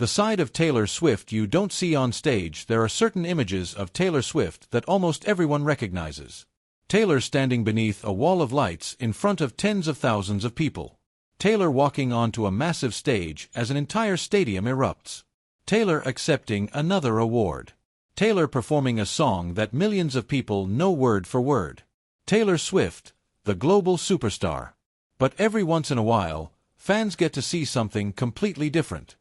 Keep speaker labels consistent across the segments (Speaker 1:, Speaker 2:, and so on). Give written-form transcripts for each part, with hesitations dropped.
Speaker 1: The side of Taylor Swift you don't see on stage. There are certain images of Taylor Swift that almost everyone recognizes. Taylor standing beneath a wall of lights in front of tens of thousands of people. Taylor walking onto a massive stage as an entire stadium erupts. Taylor accepting another award. Taylor performing a song that millions of people know word for word. Taylor Swift, the global superstar. But every once in a while, fans get to see something completely different.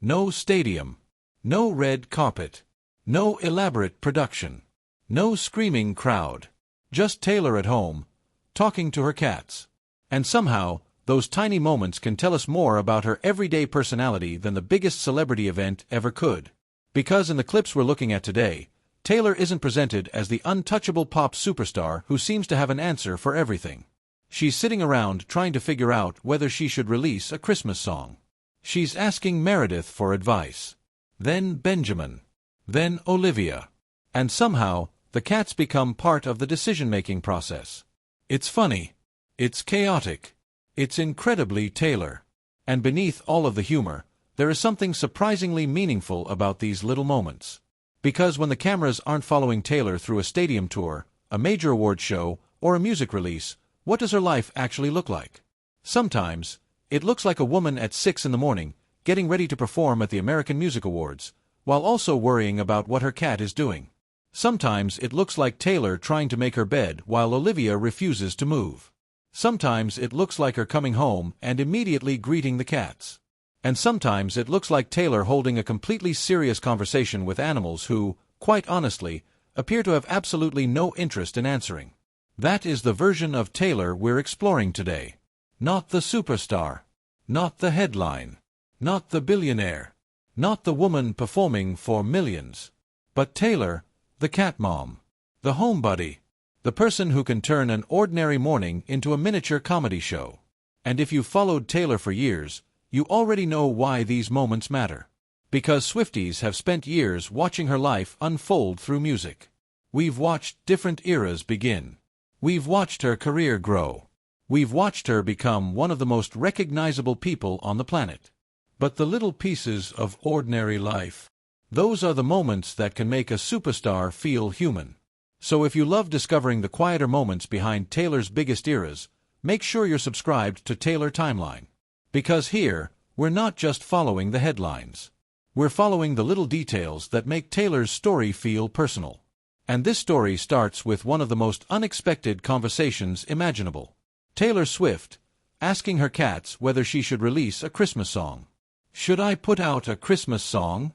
Speaker 1: No stadium. No red carpet. No elaborate production. No screaming crowd. Just Taylor at home, talking to her cats. And somehow, those tiny moments can tell us more about her everyday personality than the biggest celebrity event ever could. Because in the clips we're looking at today, Taylor isn't presented as the untouchable pop superstar who seems to have an answer for everything. She's sitting around trying to figure out whether she should release a Christmas song. She's asking Meredith for advice. Then Benjamin. Then Olivia. And somehow, the cats become part of the decision-making process. It's funny. It's chaotic. It's incredibly Taylor. And beneath all of the humor, there is something surprisingly meaningful about these little moments. Because when the cameras aren't following Taylor through a stadium tour, a major award show, or a music release, what does her life actually look like? Sometimes, it looks like a woman at 6 in the morning, getting ready to perform at the American Music Awards, while also worrying about what her cat is doing. Sometimes it looks like Taylor trying to make her bed while Olivia refuses to move. Sometimes it looks like her coming home and immediately greeting the cats. And sometimes it looks like Taylor holding a completely serious conversation with animals who, quite honestly, appear to have absolutely no interest in answering. That is the version of Taylor we're exploring today. Not the superstar. Not the headline. Not the billionaire. Not the woman performing for millions. But Taylor, the cat mom. The homebody. The person who can turn an ordinary morning into a miniature comedy show. And if you've followed Taylor for years, you already know why these moments matter. Because Swifties have spent years watching her life unfold through music. We've watched different eras begin. We've watched her career grow. We've watched her become one of the most recognizable people on the planet. But the little pieces of ordinary life, those are the moments that can make a superstar feel human. So if you love discovering the quieter moments behind Taylor's biggest eras, make sure you're subscribed to Taylor Timeline. Because here, we're not just following the headlines. We're following the little details that make Taylor's story feel personal. And this story starts with one of the most unexpected conversations imaginable. Taylor Swift, asking her cats whether she should release a Christmas song. Should I put out a Christmas song?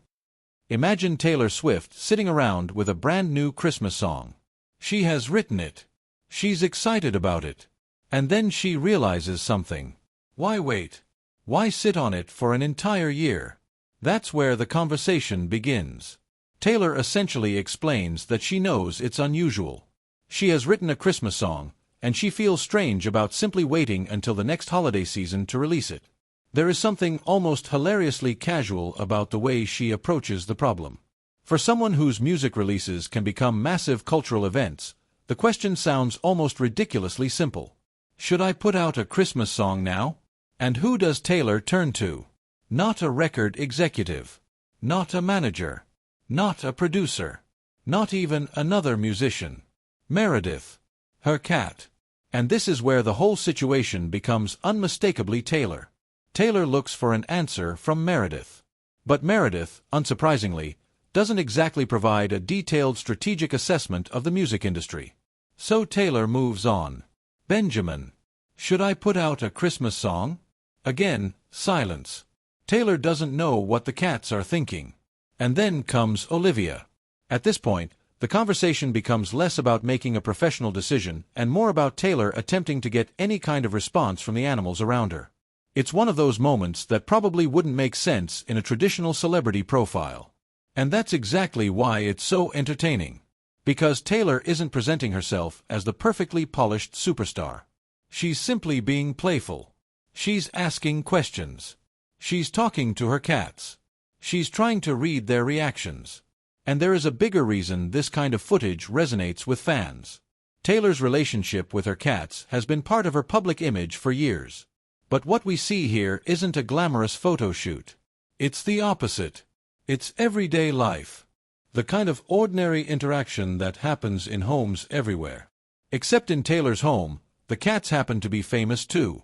Speaker 1: Imagine Taylor Swift sitting around with a brand new Christmas song. She has written it. She's excited about it. And then she realizes something. Why wait? Why sit on it for an entire year? That's where the conversation begins. Taylor essentially explains that she knows it's unusual. She has written a Christmas song, and she feels strange about simply waiting until the next holiday season to release it. There is something almost hilariously casual about the way she approaches the problem. For someone whose music releases can become massive cultural events, the question sounds almost ridiculously simple. Should I put out a Christmas song now? And who does Taylor turn to? Not a record executive. Not a manager. Not a producer. Not even another musician. Meredith. Her cat. And this is where the whole situation becomes unmistakably Taylor. Taylor looks for an answer from Meredith. But Meredith, unsurprisingly, doesn't exactly provide a detailed strategic assessment of the music industry. So Taylor moves on. Benjamin. Should I put out a Christmas song? Again, silence. Taylor doesn't know what the cats are thinking. And then comes Olivia. At this point, the conversation becomes less about making a professional decision and more about Taylor attempting to get any kind of response from the animals around her. It's one of those moments that probably wouldn't make sense in a traditional celebrity profile. And that's exactly why it's so entertaining. Because Taylor isn't presenting herself as the perfectly polished superstar. She's simply being playful. She's asking questions. She's talking to her cats. She's trying to read their reactions. And there is a bigger reason this kind of footage resonates with fans. Taylor's relationship with her cats has been part of her public image for years. But what we see here isn't a glamorous photo shoot. It's the opposite. It's everyday life. The kind of ordinary interaction that happens in homes everywhere. Except in Taylor's home, the cats happen to be famous too.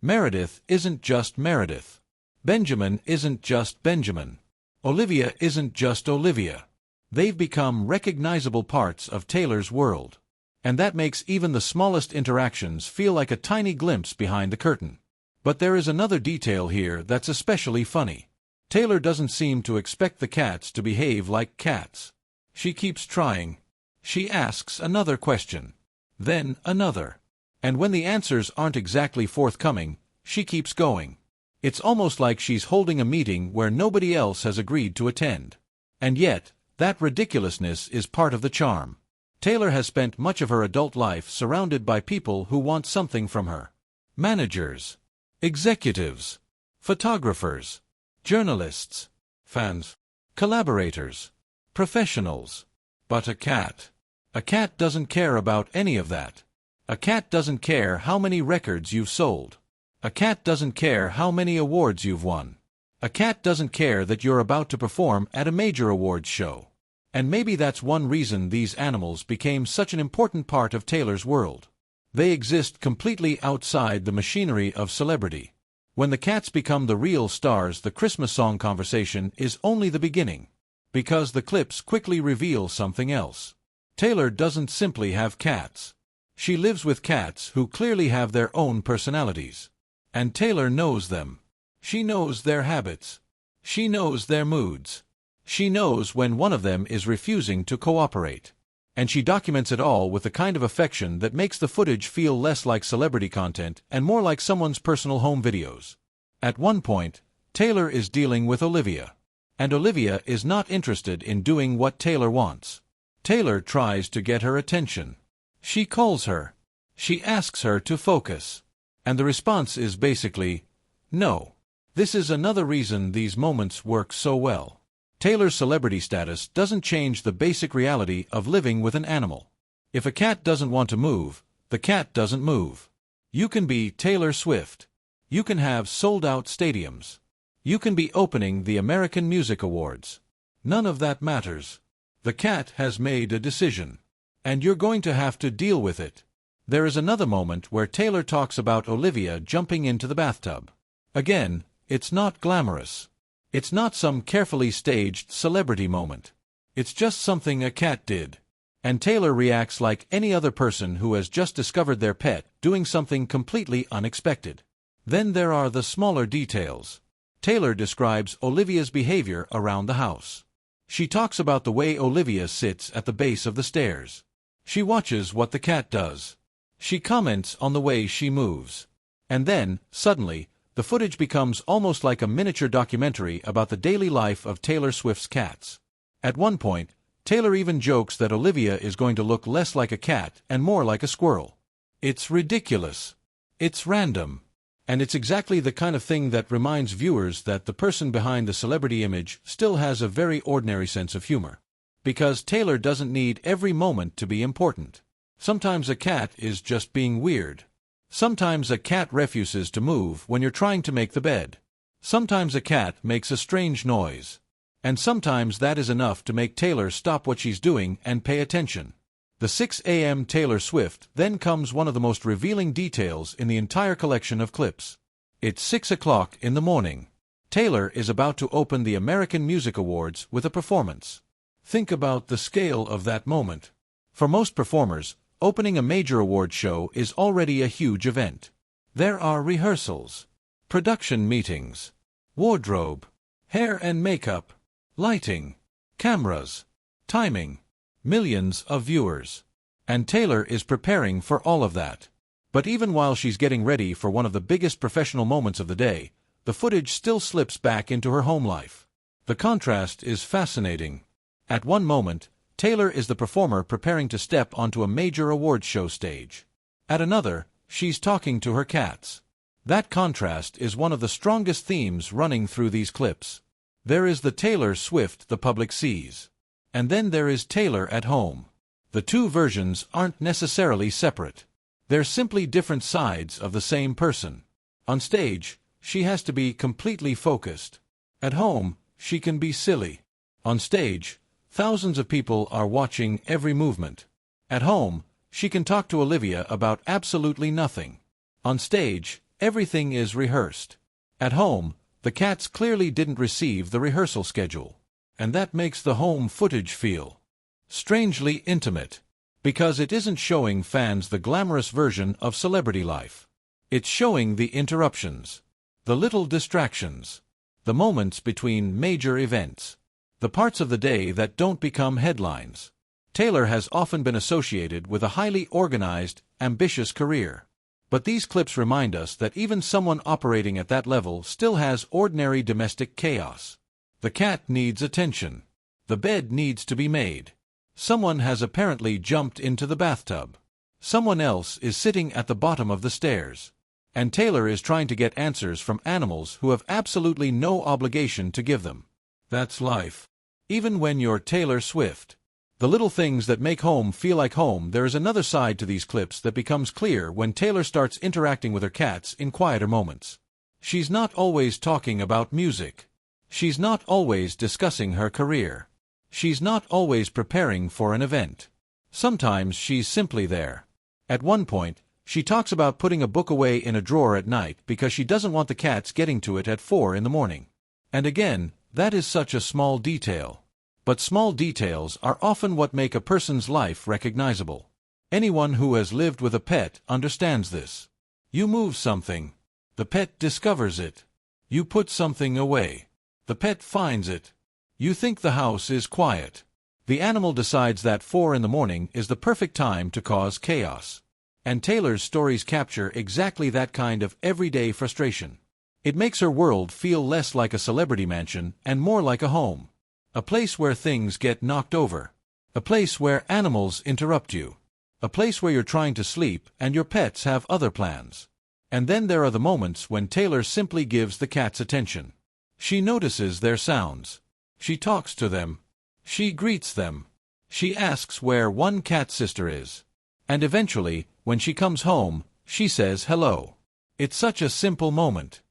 Speaker 1: Meredith isn't just Meredith. Benjamin isn't just Benjamin. Olivia isn't just Olivia. They've become recognizable parts of Taylor's world. And that makes even the smallest interactions feel like a tiny glimpse behind the curtain. But there is another detail here that's especially funny. Taylor doesn't seem to expect the cats to behave like cats. She keeps trying. She asks another question. Then another. And when the answers aren't exactly forthcoming, she keeps going. It's almost like she's holding a meeting where nobody else has agreed to attend. And yet, that ridiculousness is part of the charm. Taylor has spent much of her adult life surrounded by people who want something from her. Managers, executives, photographers, journalists, fans, collaborators, professionals. But a cat doesn't care about any of that. A cat doesn't care how many records you've sold. A cat doesn't care how many awards you've won. A cat doesn't care that you're about to perform at a major awards show. And maybe that's one reason these animals became such an important part of Taylor's world. They exist completely outside the machinery of celebrity. When the cats become the real stars, the Christmas song conversation is only the beginning. Because the clips quickly reveal something else. Taylor doesn't simply have cats. She lives with cats who clearly have their own personalities. And Taylor knows them. She knows their habits. She knows their moods. She knows when one of them is refusing to cooperate. And she documents it all with the kind of affection that makes the footage feel less like celebrity content and more like someone's personal home videos. At one point, Taylor is dealing with Olivia. And Olivia is not interested in doing what Taylor wants. Taylor tries to get her attention. She calls her. She asks her to focus. And the response is basically, no. This is another reason these moments work so well. Taylor's celebrity status doesn't change the basic reality of living with an animal. If a cat doesn't want to move, the cat doesn't move. You can be Taylor Swift. You can have sold-out stadiums. You can be opening the American Music Awards. None of that matters. The cat has made a decision. And you're going to have to deal with it. There is another moment where Taylor talks about Olivia jumping into the bathtub. Again, it's not glamorous. It's not some carefully staged celebrity moment. It's just something a cat did. And Taylor reacts like any other person who has just discovered their pet doing something completely unexpected. Then there are the smaller details. Taylor describes Olivia's behavior around the house. She talks about the way Olivia sits at the base of the stairs. She watches what the cat does. She comments on the way she moves. And then, suddenly, the footage becomes almost like a miniature documentary about the daily life of Taylor Swift's cats. At one point, Taylor even jokes that Olivia is going to look less like a cat and more like a squirrel. It's ridiculous. It's random. And it's exactly the kind of thing that reminds viewers that the person behind the celebrity image still has a very ordinary sense of humor. Because Taylor doesn't need every moment to be important. Sometimes a cat is just being weird. Sometimes a cat refuses to move when you're trying to make the bed. Sometimes a cat makes a strange noise. And sometimes that is enough to make Taylor stop what she's doing and pay attention. The 6 a.m. Taylor Swift then comes one of the most revealing details in the entire collection of clips. It's 6 o'clock in the morning. Taylor is about to open the American Music Awards with a performance. Think about the scale of that moment. For most performers, opening a major award show is already a huge event. There are rehearsals, production meetings, wardrobe, hair and makeup, lighting, cameras, timing, millions of viewers. And Taylor is preparing for all of that. But even while she's getting ready for one of the biggest professional moments of the day, the footage still slips back into her home life. The contrast is fascinating. At one moment, Taylor is the performer preparing to step onto a major awards show stage. At another, she's talking to her cats. That contrast is one of the strongest themes running through these clips. There is the Taylor Swift the public sees. And then there is Taylor at home. The two versions aren't necessarily separate. They're simply different sides of the same person. On stage, she has to be completely focused. At home, she can be silly. On stage, thousands of people are watching every movement. At home, she can talk to Olivia about absolutely nothing. On stage, everything is rehearsed. At home, the cats clearly didn't receive the rehearsal schedule. And that makes the home footage feel strangely intimate. Because it isn't showing fans the glamorous version of celebrity life. It's showing the interruptions, the little distractions, the moments between major events, the parts of the day that don't become headlines. Taylor has often been associated with a highly organized, ambitious career. But these clips remind us that even someone operating at that level still has ordinary domestic chaos. The cat needs attention. The bed needs to be made. Someone has apparently jumped into the bathtub. Someone else is sitting at the bottom of the stairs. And Taylor is trying to get answers from animals who have absolutely no obligation to give them. That's life. Even when you're Taylor Swift. The little things that make home feel like home. There is another side to these clips that becomes clear when Taylor starts interacting with her cats in quieter moments. She's not always talking about music. She's not always discussing her career. She's not always preparing for an event. Sometimes she's simply there. At one point, she talks about putting a book away in a drawer at night because she doesn't want the cats getting to it at 4 in the morning. And again, that is such a small detail. But small details are often what make a person's life recognizable. Anyone who has lived with a pet understands this. You move something. The pet discovers it. You put something away. The pet finds it. You think the house is quiet. The animal decides that 4 in the morning is the perfect time to cause chaos. And Taylor's stories capture exactly that kind of everyday frustration. It makes her world feel less like a celebrity mansion and more like a home. A place where things get knocked over. A place where animals interrupt you. A place where you're trying to sleep and your pets have other plans. And then there are the moments when Taylor simply gives the cats attention. She notices their sounds. She talks to them. She greets them. She asks where one cat sister is. And eventually, when she comes home, she says hello. It's such a simple moment.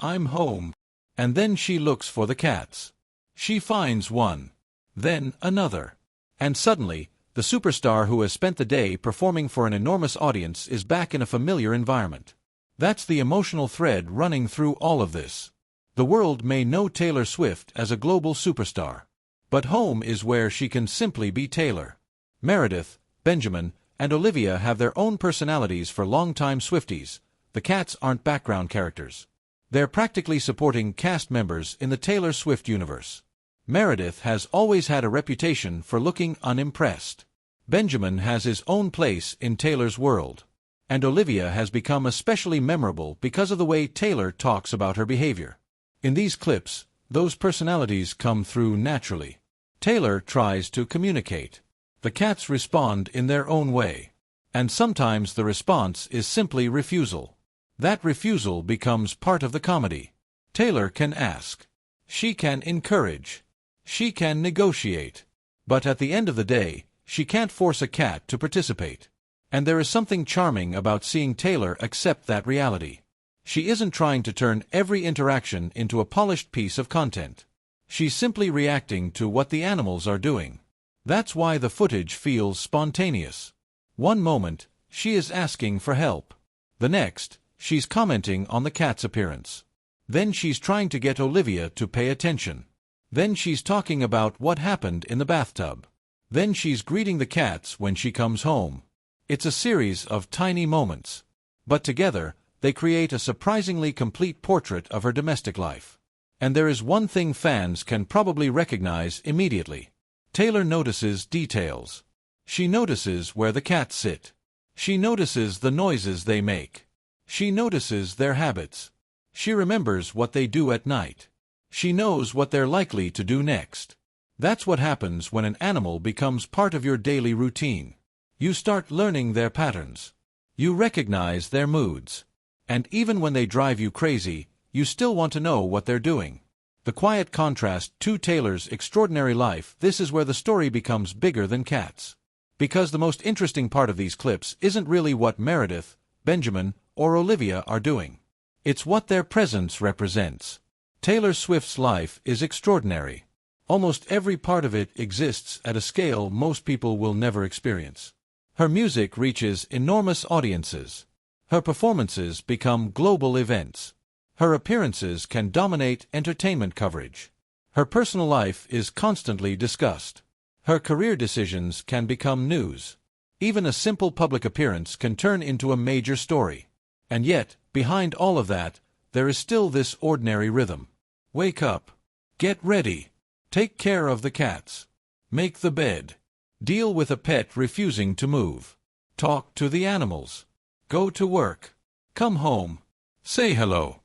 Speaker 1: I'm home. And then she looks for the cats. She finds one. Then another. And suddenly, the superstar who has spent the day performing for an enormous audience is back in a familiar environment. That's the emotional thread running through all of this. The world may know Taylor Swift as a global superstar. But home is where she can simply be Taylor. Meredith, Benjamin, and Olivia have their own personalities for longtime Swifties. The cats aren't background characters. They're practically supporting cast members in the Taylor Swift universe. Meredith has always had a reputation for looking unimpressed. Benjamin has his own place in Taylor's world. And Olivia has become especially memorable because of the way Taylor talks about her behavior. In these clips, those personalities come through naturally. Taylor tries to communicate. The cats respond in their own way. And sometimes the response is simply refusal. That refusal becomes part of the comedy. Taylor can ask. She can encourage. She can negotiate. But at the end of the day, she can't force a cat to participate. And there is something charming about seeing Taylor accept that reality. She isn't trying to turn every interaction into a polished piece of content. She's simply reacting to what the animals are doing. That's why the footage feels spontaneous. One moment, she is asking for help. The next, she's commenting on the cat's appearance. Then she's trying to get Olivia to pay attention. Then she's talking about what happened in the bathtub. Then she's greeting the cats when she comes home. It's a series of tiny moments. But together, they create a surprisingly complete portrait of her domestic life. And there is one thing fans can probably recognize immediately. Taylor notices details. She notices where the cats sit. She notices the noises they make. She notices their habits. She remembers what they do at night. She knows what they're likely to do next. That's what happens when an animal becomes part of your daily routine. You start learning their patterns. You recognize their moods. And even when they drive you crazy, you still want to know what they're doing. The quiet contrast to Taylor's extraordinary life, this is where the story becomes bigger than cats. Because the most interesting part of these clips isn't really what Meredith, Benjamin, or Olivia are doing. It's what their presence represents. Taylor Swift's life is extraordinary. Almost every part of it exists at a scale most people will never experience. Her music reaches enormous audiences. Her performances become global events. Her appearances can dominate entertainment coverage. Her personal life is constantly discussed. Her career decisions can become news. Even a simple public appearance can turn into a major story. And yet, behind all of that, there is still this ordinary rhythm. Wake up. Get ready. Take care of the cats. Make the bed. Deal with a pet refusing to move. Talk to the animals. Go to work. Come home. Say hello.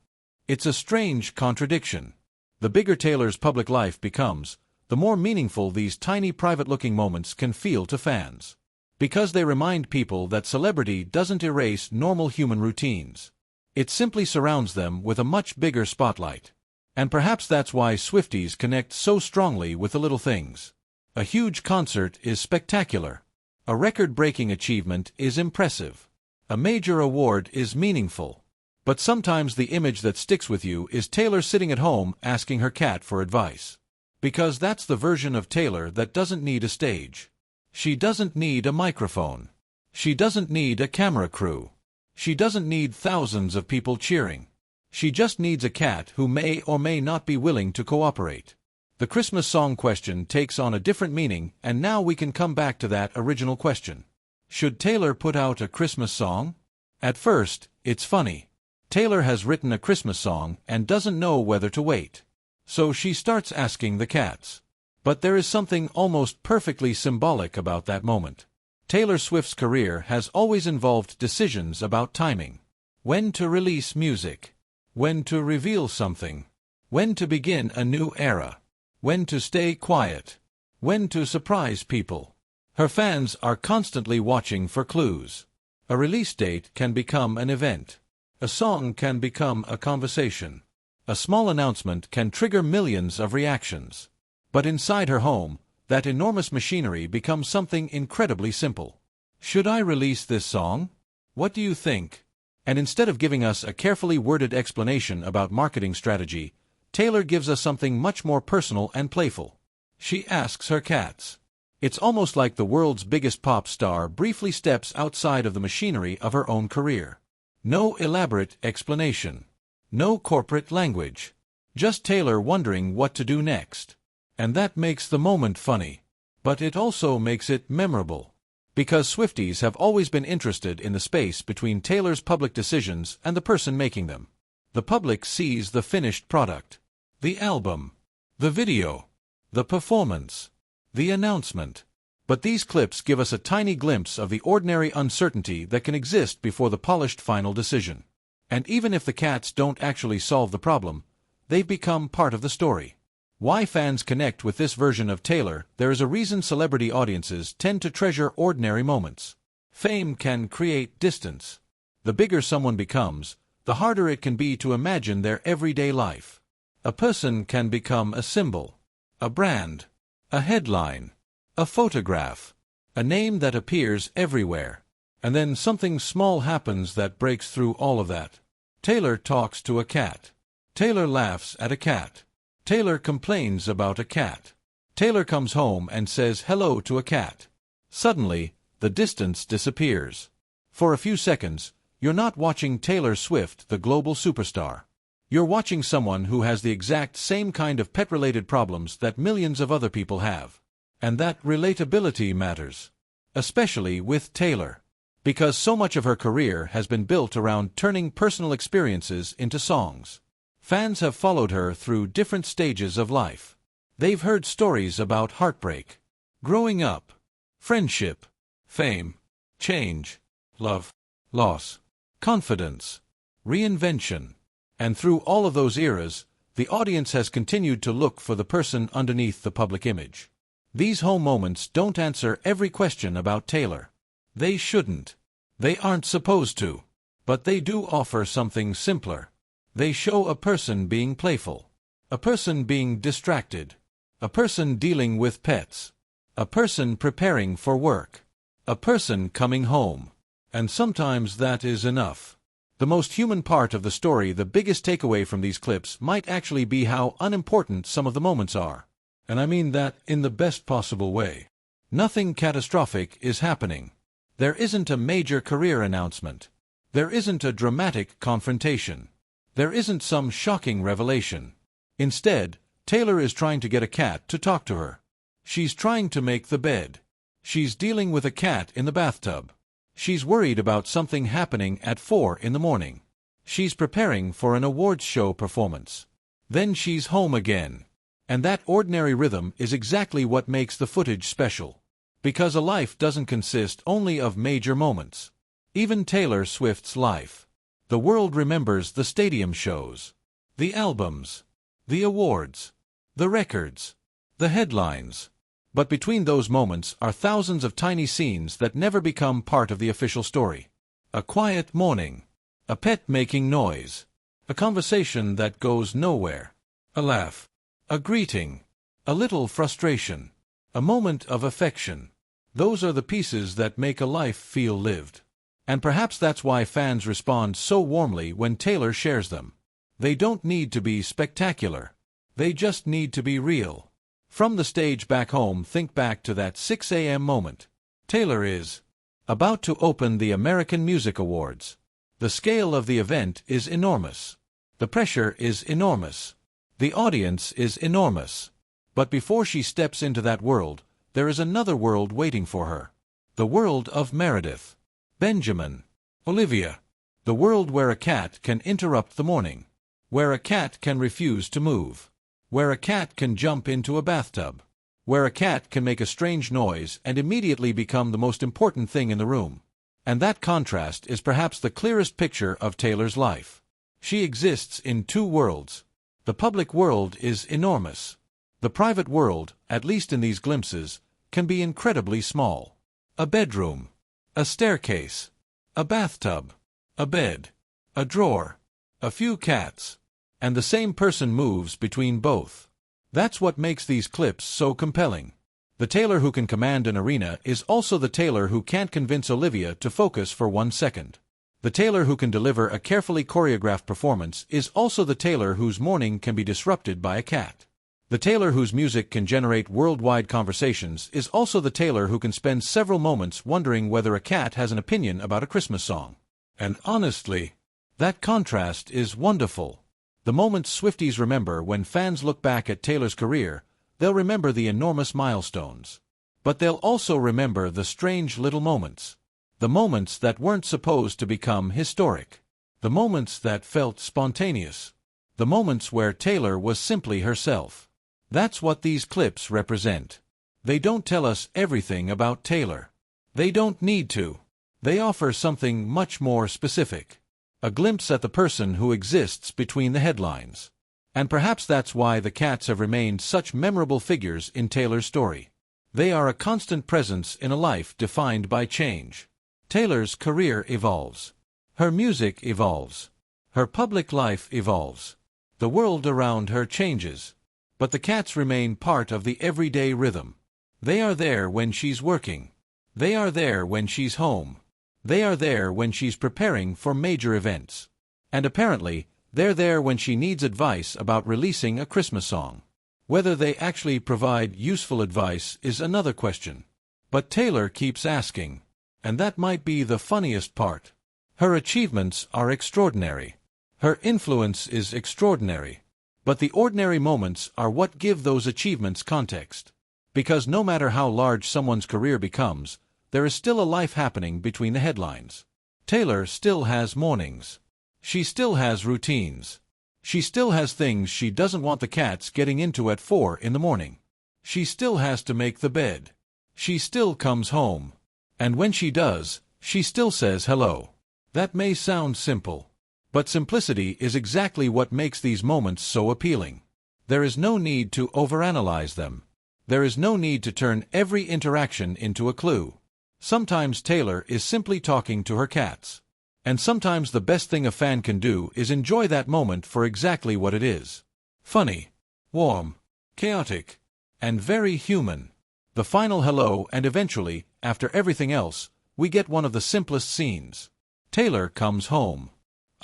Speaker 1: It's a strange contradiction. The bigger Taylor's public life becomes, the more meaningful these tiny private-looking moments can feel to fans. Because they remind people that celebrity doesn't erase normal human routines. It simply surrounds them with a much bigger spotlight. And perhaps that's why Swifties connect so strongly with the little things. A huge concert is spectacular. A record-breaking achievement is impressive. A major award is meaningful. But sometimes the image that sticks with you is Taylor sitting at home asking her cat for advice. Because that's the version of Taylor that doesn't need a stage. She doesn't need a microphone. She doesn't need a camera crew. She doesn't need thousands of people cheering. She just needs a cat who may or may not be willing to cooperate. The Christmas song question takes on a different meaning, and now we can come back to that original question. Should Taylor put out a Christmas song? At first, it's funny. Taylor has written a Christmas song and doesn't know whether to wait. So she starts asking the cats. But there is something almost perfectly symbolic about that moment. Taylor Swift's career has always involved decisions about timing. When to release music. When to reveal something. When to begin a new era. When to stay quiet. When to surprise people. Her fans are constantly watching for clues. A release date can become an event. A song can become a conversation. A small announcement can trigger millions of reactions. But inside her home, that enormous machinery becomes something incredibly simple. Should I release this song? What do you think? And instead of giving us a carefully worded explanation about marketing strategy, Taylor gives us something much more personal and playful. She asks her cats. It's almost like the world's biggest pop star briefly steps outside of the machinery of her own career. No elaborate explanation. No corporate language. Just Taylor wondering what to do next. And that makes the moment funny. But it also makes it memorable. Because Swifties have always been interested in the space between Taylor's public decisions and the person making them. The public sees the finished product. The album. The video. The performance. The announcement. But these clips give us a tiny glimpse of the ordinary uncertainty that can exist before the polished final decision. And even if the cats don't actually solve the problem, they've become part of the story. Why fans connect with this version of Taylor? There is a reason celebrity audiences tend to treasure ordinary moments. Fame can create distance. The bigger someone becomes, the harder it can be to imagine their everyday life. A person can become a symbol, a brand, a headline, a photograph, a name that appears everywhere. And then something small happens that breaks through all of that. Taylor talks to a cat. Taylor laughs at a cat. Taylor complains about a cat. Taylor comes home and says hello to a cat. Suddenly, the distance disappears. For a few seconds, you're not watching Taylor Swift, the global superstar. You're watching someone who has the exact same kind of pet-related problems that millions of other people have. And that relatability matters. Especially with Taylor. Because so much of her career has been built around turning personal experiences into songs. Fans have followed her through different stages of life. They've heard stories about heartbreak, growing up, friendship, fame, change, love, loss, confidence, reinvention. And through all of those eras, the audience has continued to look for the person underneath the public image. These home moments don't answer every question about Taylor. They shouldn't. They aren't supposed to. But they do offer something simpler. They show a person being playful. A person being distracted. A person dealing with pets. A person preparing for work. A person coming home. And sometimes that is enough. The most human part of the story, the biggest takeaway from these clips, might actually be how unimportant some of the moments are. And I mean that in the best possible way. Nothing catastrophic is happening. There isn't a major career announcement. There isn't a dramatic confrontation. There isn't some shocking revelation. Instead, Taylor is trying to get a cat to talk to her. She's trying to make the bed. She's dealing with a cat in the bathtub. She's worried about something happening at 4 in the morning. She's preparing for an awards show performance. Then she's home again. And that ordinary rhythm is exactly what makes the footage special. Because a life doesn't consist only of major moments. Even Taylor Swift's life. The world remembers the stadium shows, the albums, the awards, the records, the headlines. But between those moments are thousands of tiny scenes that never become part of the official story. A quiet morning. A pet making noise. A conversation that goes nowhere. A laugh. A greeting. A little frustration. A moment of affection. Those are the pieces that make a life feel lived. And perhaps that's why fans respond so warmly when Taylor shares them. They don't need to be spectacular. They just need to be real. From the stage back home, think back to that 6 a.m. moment. Taylor is about to open the American Music Awards. The scale of the event is enormous. The pressure is enormous. The audience is enormous. But before she steps into that world, there is another world waiting for her. The world of Meredith, Benjamin, Olivia. The world where a cat can interrupt the morning. Where a cat can refuse to move. Where a cat can jump into a bathtub. Where a cat can make a strange noise and immediately become the most important thing in the room. And that contrast is perhaps the clearest picture of Taylor's life. She exists in two worlds. The public world is enormous. The private world, at least in these glimpses, can be incredibly small. A bedroom. A staircase. A bathtub. A bed. A drawer. A few cats. And the same person moves between both. That's what makes these clips so compelling. The Taylor who can command an arena is also the Taylor who can't convince Olivia to focus for 1 second. The Taylor who can deliver a carefully choreographed performance is also the Taylor whose morning can be disrupted by a cat. The Taylor whose music can generate worldwide conversations is also the Taylor who can spend several moments wondering whether a cat has an opinion about a Christmas song. And honestly, that contrast is wonderful. The moments Swifties remember when fans look back at Taylor's career, they'll remember the enormous milestones. But they'll also remember the strange little moments. The moments that weren't supposed to become historic. The moments that felt spontaneous. The moments where Taylor was simply herself. That's what these clips represent. They don't tell us everything about Taylor. They don't need to. They offer something much more specific. A glimpse at the person who exists between the headlines. And perhaps that's why the cats have remained such memorable figures in Taylor's story. They are a constant presence in a life defined by change. Taylor's career evolves. Her music evolves. Her public life evolves. The world around her changes. But the cats remain part of the everyday rhythm. They are there when she's working. They are there when she's home. They are there when she's preparing for major events. And apparently, they're there when she needs advice about releasing a Christmas song. Whether they actually provide useful advice is another question. But Taylor keeps asking. And that might be the funniest part. Her achievements are extraordinary. Her influence is extraordinary. But the ordinary moments are what give those achievements context. Because no matter how large someone's career becomes, there is still a life happening between the headlines. Taylor still has mornings. She still has routines. She still has things she doesn't want the cats getting into at 4 in the morning. She still has to make the bed. She still comes home. And when she does, she still says hello. That may sound simple. But simplicity is exactly what makes these moments so appealing. There is no need to overanalyze them. There is no need to turn every interaction into a clue. Sometimes Taylor is simply talking to her cats. And sometimes the best thing a fan can do is enjoy that moment for exactly what it is. Funny, warm, chaotic, and very human. The final hello, and eventually, after everything else, we get one of the simplest scenes. Taylor comes home.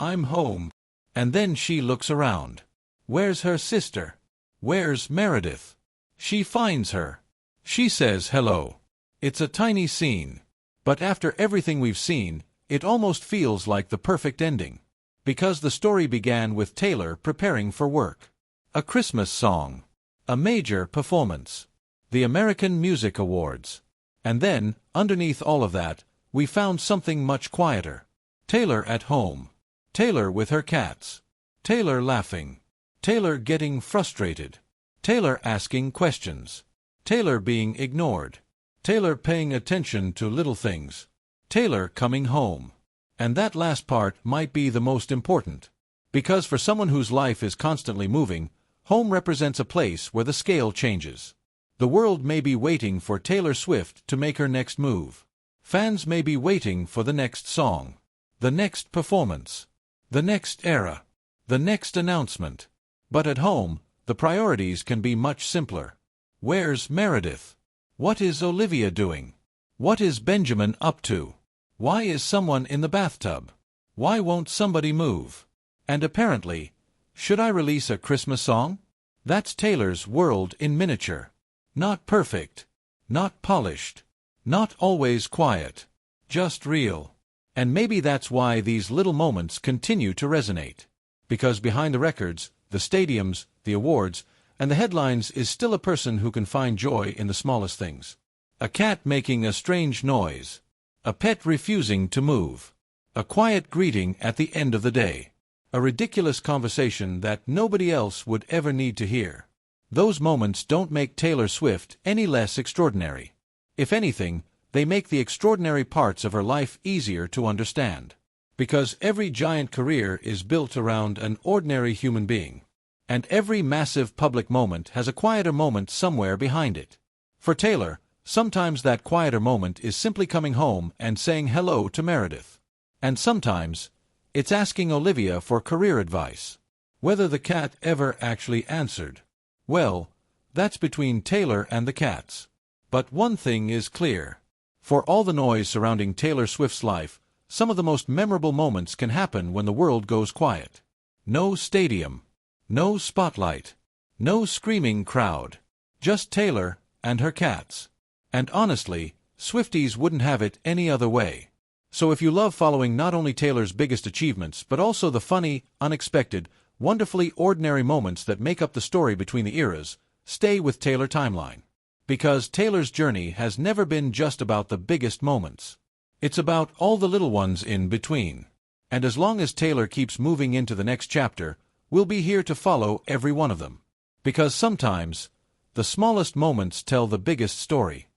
Speaker 1: I'm home. And then she looks around. Where's her sister? Where's Meredith? She finds her. She says hello. It's a tiny scene. But after everything we've seen, it almost feels like the perfect ending. Because the story began with Taylor preparing for work. A Christmas song. A major performance. The American Music Awards. And then, underneath all of that, we found something much quieter. Taylor at home. Taylor with her cats. Taylor laughing. Taylor getting frustrated. Taylor asking questions. Taylor being ignored. Taylor paying attention to little things. Taylor coming home. And that last part might be the most important. Because for someone whose life is constantly moving, home represents a place where the scale changes. The world may be waiting for Taylor Swift to make her next move. Fans may be waiting for the next song. The next performance. The next era. The next announcement. But at home, the priorities can be much simpler. Where's Meredith? What is Olivia doing? What is Benjamin up to? Why is someone in the bathtub? Why won't somebody move? And apparently, should I release a Christmas song? That's Taylor's world in miniature. Not perfect. Not polished. Not always quiet. Just real. And maybe that's why these little moments continue to resonate. Because behind the records, the stadiums, the awards, and the headlines is still a person who can find joy in the smallest things. A cat making a strange noise. A pet refusing to move. A quiet greeting at the end of the day. A ridiculous conversation that nobody else would ever need to hear. Those moments don't make Taylor Swift any less extraordinary. If anything, they make the extraordinary parts of her life easier to understand. Because every giant career is built around an ordinary human being. And every massive public moment has a quieter moment somewhere behind it. For Taylor, sometimes that quieter moment is simply coming home and saying hello to Meredith. And sometimes, it's asking Olivia for career advice. Whether the cat ever actually answered. Well, that's between Taylor and the cats. But one thing is clear. For all the noise surrounding Taylor Swift's life, some of the most memorable moments can happen when the world goes quiet. No stadium. No spotlight. No screaming crowd. Just Taylor and her cats. And honestly, Swifties wouldn't have it any other way. So if you love following not only Taylor's biggest achievements but also the funny, unexpected, wonderfully ordinary moments that make up the story between the eras, stay with Taylor Timeline. Because Taylor's journey has never been just about the biggest moments. It's about all the little ones in between. And as long as Taylor keeps moving into the next chapter, we'll be here to follow every one of them. Because sometimes, the smallest moments tell the biggest story.